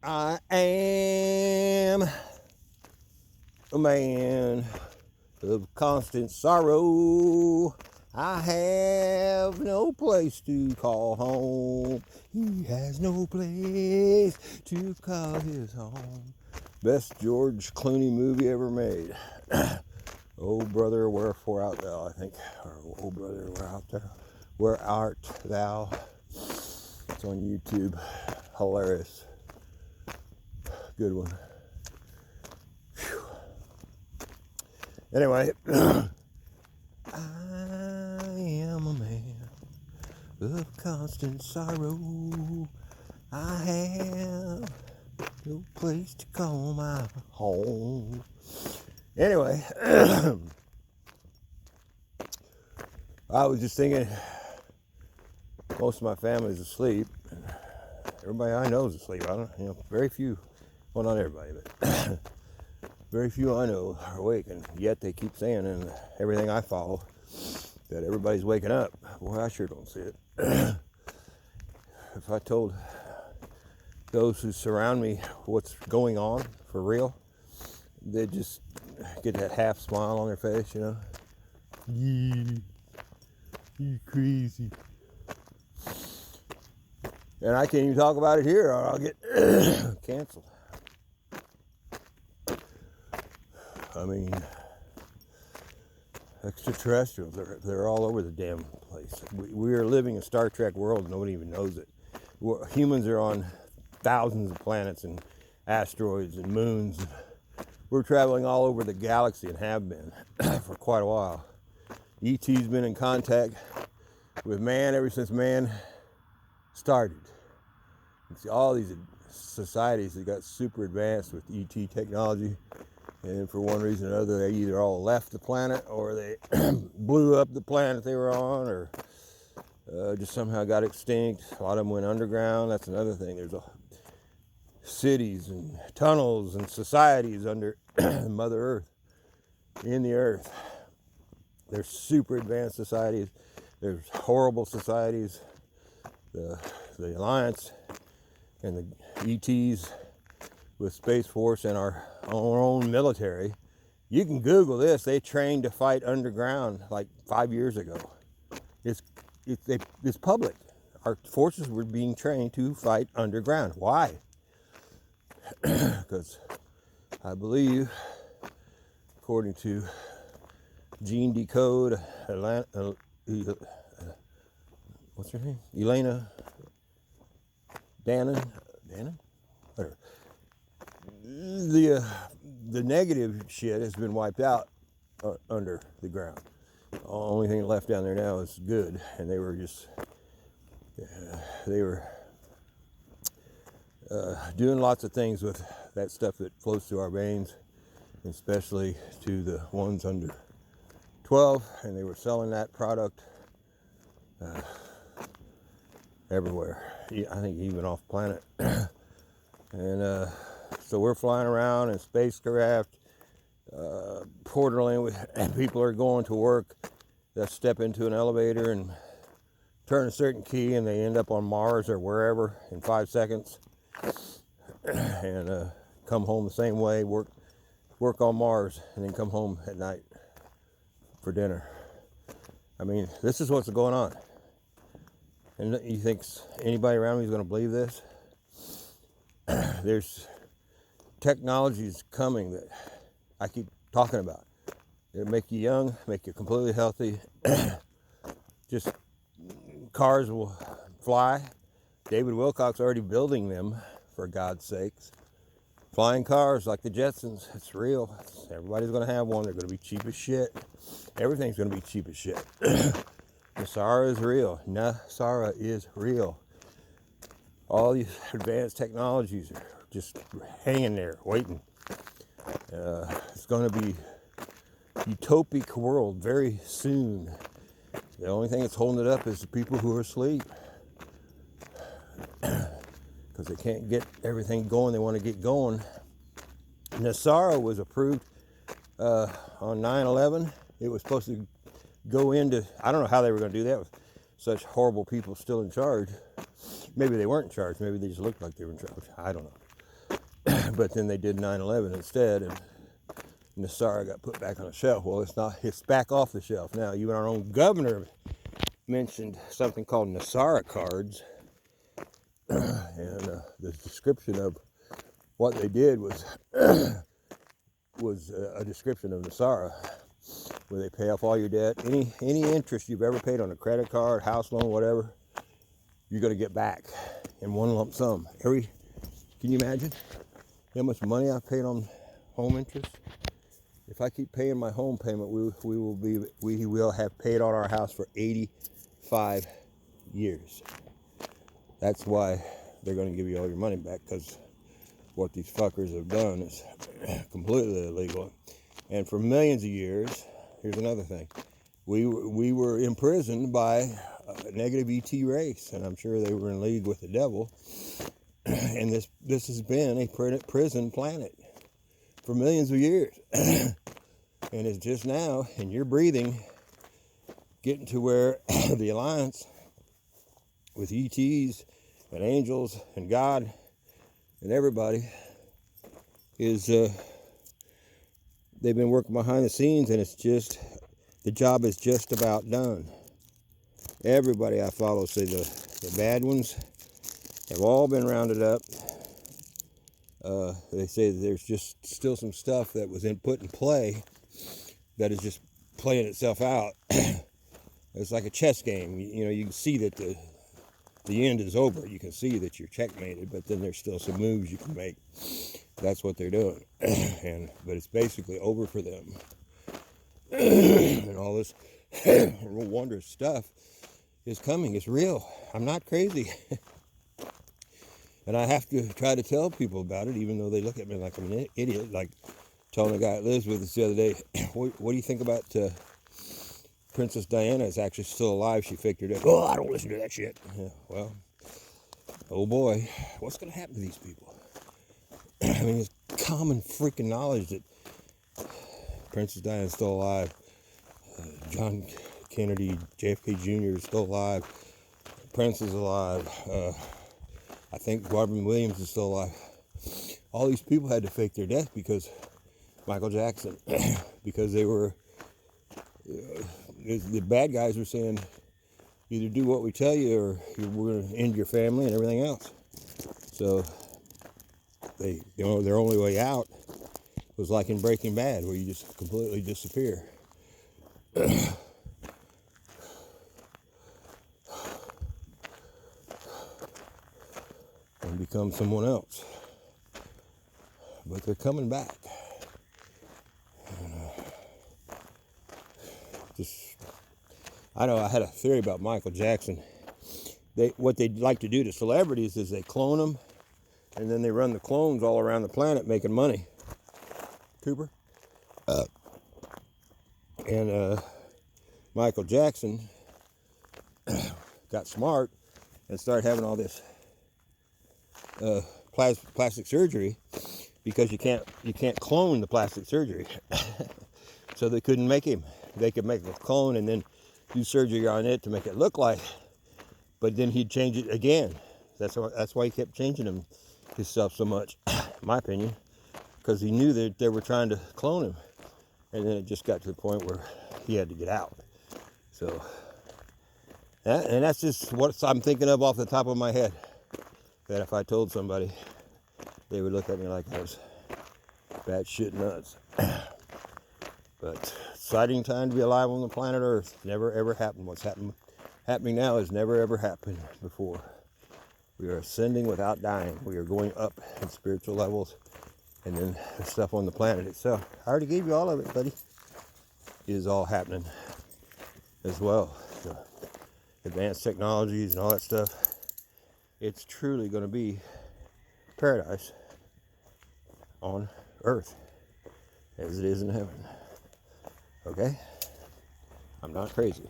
I am a man of constant sorrow. I have no place to call home. He has no place to call his home. Best George Clooney movie ever made. Oh brother, wherefore art thou? I think. Or, oh brother, where art thou? Where art thou? It's on YouTube. Hilarious. Good one. Whew. Anyway, I am a man of constant sorrow. I have no place to call my home. Anyway, I was just thinking, most of my family's asleep. Everybody I know is asleep. I don't, very few, well, not everybody, but very few I know are awake, and yet they keep saying in everything I follow that everybody's waking up. Boy, I sure don't see it. If I told those who surround me what's going on for real, they'd just get that half smile on their face, Yeah, you crazy. And I can't even talk about it here or I'll get canceled. I mean, extraterrestrials, they're all over the damn place. We are living in a Star Trek world, nobody even knows it. Humans are on thousands of planets and asteroids and moons. We're traveling all over the galaxy and have been for quite a while. ET's been in contact with man ever since man started. You see all these societies that got super advanced with ET technology, and for one reason or another, they either all left the planet or they blew up the planet they were on, or just somehow got extinct. A lot of them went underground. That's another thing. There's cities and tunnels and societies under Mother Earth, in the earth. There's super advanced societies. There's horrible societies. The Alliance and the ETs with Space Force and our own military. You can Google this. They trained to fight underground like 5 years ago. It's public. Our forces were being trained to fight underground. Why? Because I believe, according to Gene Decode, what's her name? Elena Dannon? Whatever. The negative shit has been wiped out under the ground. The only thing left down there now is good, and they were doing lots of things with that stuff that flows through our veins, especially to the ones under 12, and they were selling that product everywhere. I think even off planet. And so we're flying around in spacecraft, portaling, and people are going to work. They'll step into an elevator and turn a certain key, and they end up on Mars or wherever in 5 seconds, and come home the same way, work on Mars, and then come home at night for dinner. I mean, this is what's going on. And you think anybody around me is going to believe this? There's technologies coming that I keep talking about. It'll make you young, make you completely healthy. Just cars will fly. David Wilcock's already building them, for God's sakes. Flying cars like the Jetsons, it's real. Everybody's going to have one. They're going to be cheap as shit. Everything's going to be cheap as shit. NESARA is real. NESARA is real. All these advanced technologies are just hanging there, waiting. It's going to be utopic world very soon. The only thing that's holding it up is the people who are asleep. Because they can't get everything going they want to get going. NESARA was approved on 9/11. It was supposed to go into, I don't know how they were going to do that with such horrible people still in charge. Maybe they weren't in charge. Maybe they just looked like they were in charge. I don't know. But then they did 9/11 instead, and NESARA got put back on the shelf. Well, it's not. It's back off the shelf now. Even our own governor mentioned something called NESARA cards, and the description of what they did was a description of NESARA, where they pay off all your debt, any interest you've ever paid on a credit card, house loan, whatever, you're going to get back in one lump sum. Can you imagine how much money I've paid on home interest? If I keep paying my home payment, we will have paid on our house for 85 years. That's why they're going to give you all your money back, because what these fuckers have done is completely illegal. And for millions of years, here's another thing. We were imprisoned by a negative ET race, and I'm sure they were in league with the devil. And this has been a prison planet for millions of years. And it's just now, and you're breathing, getting to where the alliance with ETs and angels and God and everybody is, they've been working behind the scenes, and it's just, the job is just about done. Everybody I follow say the bad ones have all been rounded up. They say that there's just still some stuff that was put in play that is just playing itself out. It's like a chess game. You know, you can see that the end is over. You can see that you're checkmated, but then there's still some moves you can make. That's what they're doing. But it's basically over for them. And all this wondrous stuff is coming. It's real. I'm not crazy. And I have to try to tell people about it, even though they look at me like I'm an idiot. Like telling the guy that lives with us the other day, what do you think about Princess Diana is actually still alive? She faked her death. Oh, I don't listen to that shit. Yeah, well, oh boy, what's going to happen to these people? I mean, it's common freaking knowledge that Princess Diana is still alive. John Kennedy, JFK Jr. is still alive. Prince is alive. I think Robin Williams is still alive. All these people had to fake their death because Michael Jackson, because they were, the bad guys were saying, either do what we tell you or we're going to end your family and everything else. So their only way out was like in Breaking Bad, where you just completely disappear. And become someone else. But they're coming back. I know I had a theory about Michael Jackson. What they like to do to celebrities is they clone them, and then they run the clones all around the planet making money. Cooper? Michael Jackson got smart and started having all this plastic surgery, because you can't clone the plastic surgery. So they couldn't make him. They could make a clone and then do surgery on it to make it look like, but then he'd change it again. That's why he kept changing himself so much, in my opinion, because he knew that they were trying to clone him, and then it just got to the point where he had to get out. So, and that's just what I'm thinking of off the top of my head. That if I told somebody, they would look at me like I was batshit nuts. But exciting time to be alive on the planet Earth. Never ever happened. What's happening now has never ever happened before. We are ascending without dying. We are going up in spiritual levels, and then the stuff on the planet itself. I already gave you all of it, buddy. It is all happening as well. So, advanced technologies and all that stuff. It's truly going to be paradise on Earth as it is in heaven. Okay? I'm not crazy.